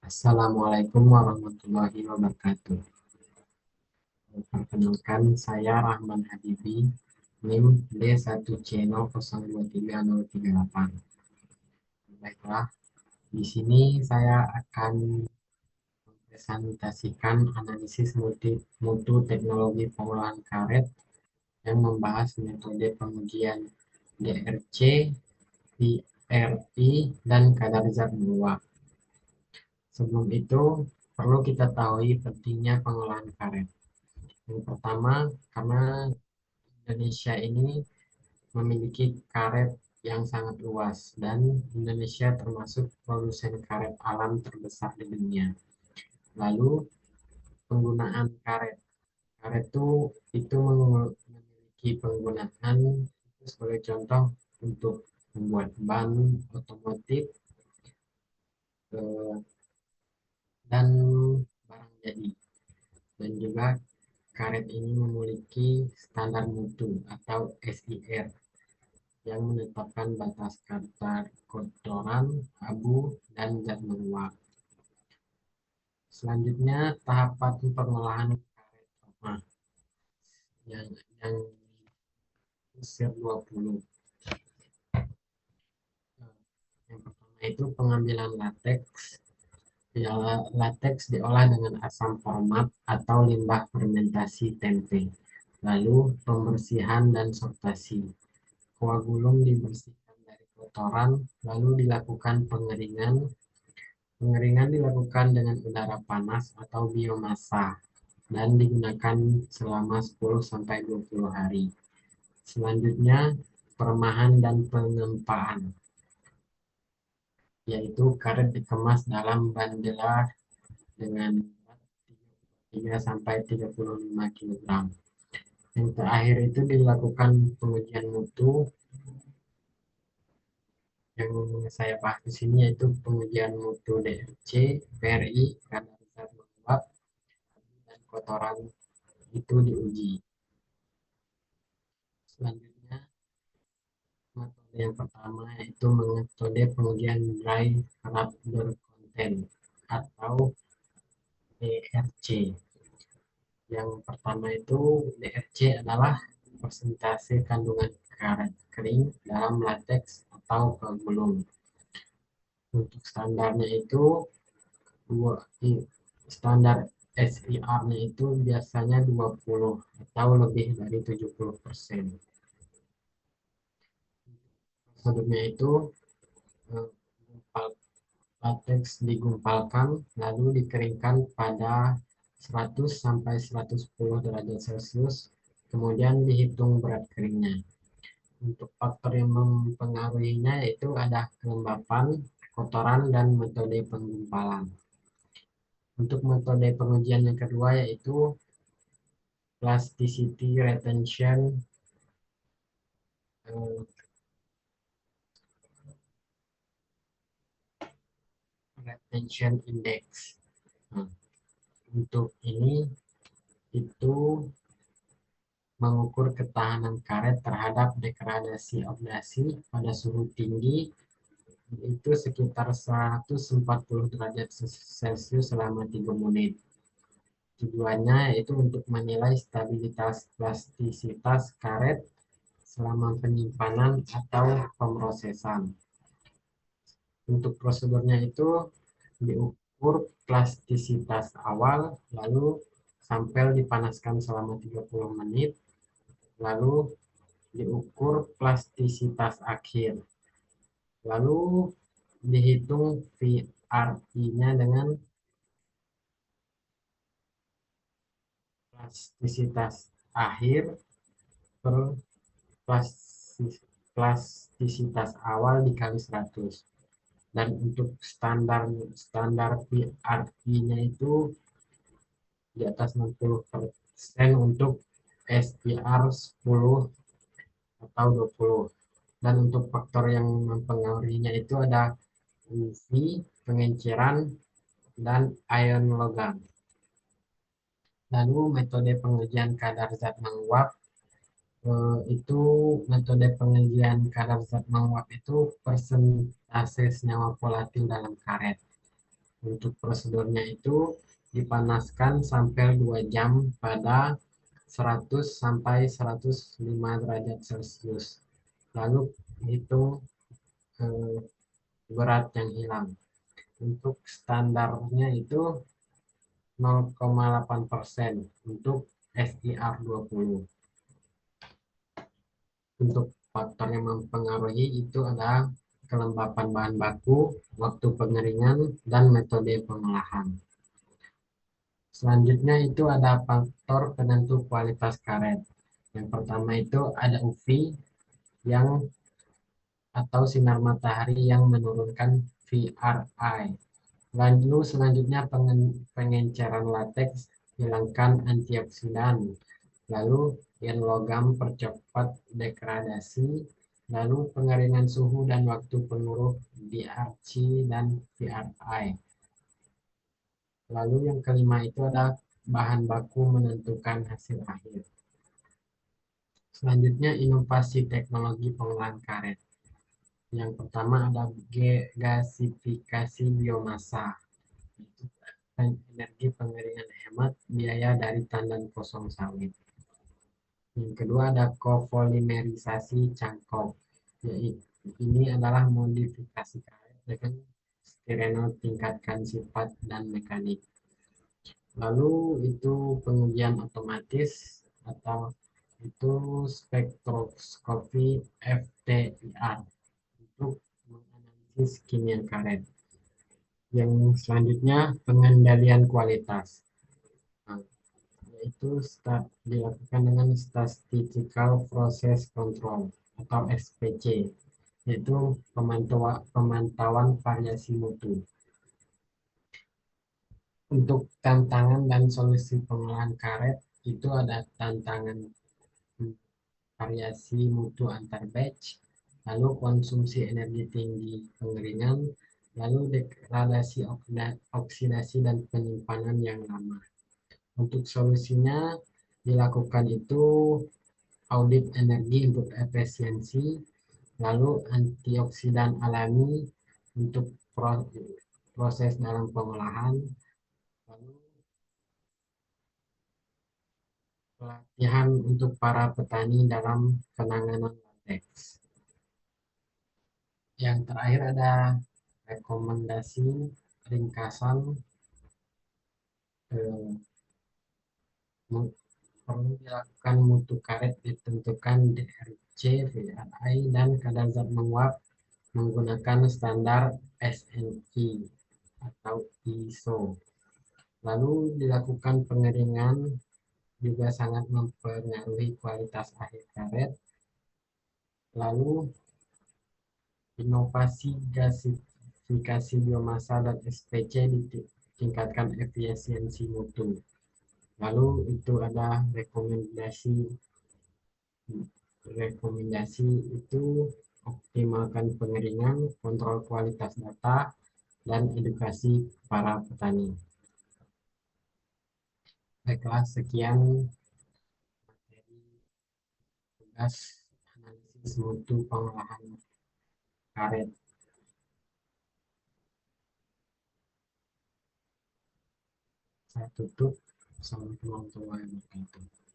Assalamualaikum warahmatullahi wabarakatuh. Perkenalkan, saya Rahman Habibi, NIM D1C0023038. Baiklah, di sini saya akan presentasikan analisis mutu teknologi pengolahan karet yang membahas metode pengujian DRC, PRI, dan kadar zat meluap. Sebelum itu, perlu kita tahu pentingnya pengolahan karet. Yang pertama, karena Indonesia ini memiliki karet yang sangat luas dan Indonesia termasuk produsen karet alam terbesar di dunia. Lalu penggunaan karet. Karet itu memiliki penggunaan itu sebagai contoh untuk membuat ban otomotif eh, dan barang jadi. Dan juga karet ini memiliki standar mutu atau SIR yang menetapkan batas kadar kotoran, abu, dan zat meluap. Selanjutnya, tahapan pengolahan karet rumah yang usia 20. Yang pertama itu pengambilan lateks. Ya, lateks diolah dengan asam format atau limbah fermentasi tempe. Lalu pembersihan dan sortasi. Koagulum dibersihkan dari kotoran, lalu dilakukan pengeringan. Pengeringan dilakukan dengan udara panas atau biomasa dan digunakan selama 10-20 hari. Selanjutnya, peremahan dan pengempaan, yaitu karet dikemas dalam bandela dengan 3-35 kg. Yang terakhir itu dilakukan pengujian mutu yang saya bahas di sini, yaitu pengujian mutu DRC, PRI, kadar zat meluap, dan kotoran itu diuji. Selanjutnya, metode yang pertama yaitu metode pengujian dry rubber content atau DRC. Yang pertama itu DRC adalah persentase kandungan karet kering dalam lateks atau gulung. Untuk standarnya itu standar SIR-nya itu biasanya 20 atau lebih dari 70%. Prosedurnya itu eh, lateks digumpalkan lalu dikeringkan pada 100-110 derajat Celcius, kemudian dihitung berat keringnya. Untuk faktor yang mempengaruhinya yaitu ada kelembapan, kotoran, dan metode penggumpalan. Untuk metode pengujian yang kedua yaitu plasticity eh, retention index. Nah, untuk ini itu mengukur ketahanan karet terhadap degradasi oksidasi pada suhu tinggi itu sekitar 140 derajat Celcius selama 3 menit. Tujuannya yaitu untuk menilai stabilitas plastisitas karet selama penyimpanan atau pemrosesan. Untuk prosedurnya itu diukur plastisitas awal, lalu sampel dipanaskan selama 30 menit, lalu diukur plastisitas akhir, lalu dihitung VRI-nya dengan plastisitas akhir per plastisitas awal dikali 100. Dan untuk standar PRI-nya itu di atas 60% untuk SPR 10 atau 20. Dan untuk faktor yang mempengaruhinya itu ada UV, pengenceran, dan ion logam. Lalu metode pengujian kadar zat menguap itu metode pengujian kadar zat menguap itu persentase senyawa volatil dalam karet. Untuk prosedurnya itu dipanaskan sampai 2 jam pada 100 sampai 105 derajat Celcius. Lalu hitung eh, berat yang hilang. Untuk standarnya itu 0,8% untuk SIR20. Untuk faktor yang mempengaruhi itu adalah kelembapan bahan baku, waktu pengeringan, dan metode pengolahan. Selanjutnya itu ada faktor penentu kualitas karet. Yang pertama itu ada UV yang atau sinar matahari yang menurunkan VRI. Lalu selanjutnya pengenceran lateks, hilangkan antioksidan. Lalu ion logam percepat degradasi. Lalu pengeringan suhu dan waktu penguruh DRC dan VRI. Lalu yang kelima itu ada bahan baku menentukan hasil akhir. Selanjutnya inovasi teknologi pengolahan karet. Yang pertama ada gasifikasi biomasa. Energi pengeringan hemat biaya dari tandan kosong sawit. Yang kedua ada kopolimerisasi cangkok. Yaitu ini adalah modifikasi karet dengan stireno tingkatkan sifat dan mekanik. Lalu itu pengujian otomatis atau itu spektroskopi FTIR untuk menganalisis kimia karet. Yang selanjutnya pengendalian kualitas. Nah, yaitu dilakukan dengan statistical process control atau SPC, yaitu pemantauan variasi mutu. Untuk tantangan dan solusi pengolahan karet itu ada tantangan variasi mutu antar batch, lalu konsumsi energi tinggi pengeringan, lalu degradasi oksidasi dan penyimpanan yang lama. Untuk solusinya dilakukan itu audit energi untuk efisiensi, lalu antioksidan alami untuk proses dalam pengolahan, lalu pelatihan untuk para petani dalam penanganan latex. Yang terakhir ada rekomendasi ringkasan eh, perlu dilakukan mutu karet ditentukan DRC, VRI, dan kadar zat menguap menggunakan standar SNI atau ISO. Lalu dilakukan pengeringan juga sangat mempengaruhi kualitas akhir karet. Lalu inovasi gasifikasi biomasa dan SPC ditingkatkan efisiensi mutu. Lalu itu ada rekomendasi itu optimalkan pengeringan, kontrol kualitas data, dan edukasi para petani. Baiklah, sekian materi tugas analisis mutu pengolahan karet. Saya tutup. Assalamualaikum warahmatullahi wabarakatuh.